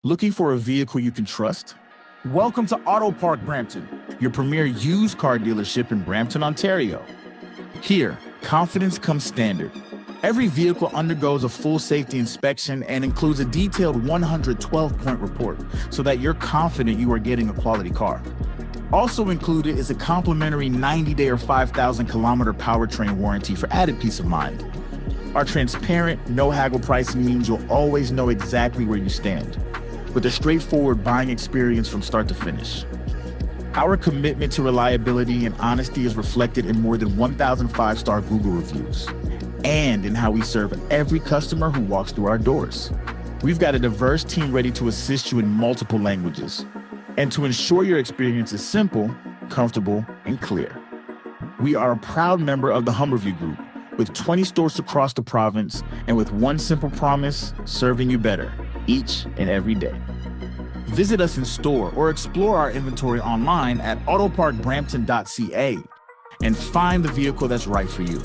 Looking for a vehicle you can trust? Welcome to AutoPark Brampton, your premier used car dealership in Brampton, Ontario. Here, confidence comes standard. Every vehicle undergoes a full safety inspection and includes a detailed 112-point report so that you're confident you are getting a quality car. Also included is a complimentary 90-day or 5,000-kilometer powertrain warranty for added peace of mind. Our transparent, no-haggle pricing means you'll always know exactly where you stand, with a straightforward buying experience from start to finish. Our commitment to reliability and honesty is reflected in more than 1,000 five-star Google reviews, and in how we serve every customer who walks through our doors. We've got a diverse team ready to assist you in multiple languages, and to ensure your experience is simple, comfortable, and clear. We are a proud member of the Humberview Group, with 20 stores across the province, and with one simple promise, serving you better each and every day. Visit us in store or explore our inventory online at autoparkbrampton.ca and find the vehicle that's right for you.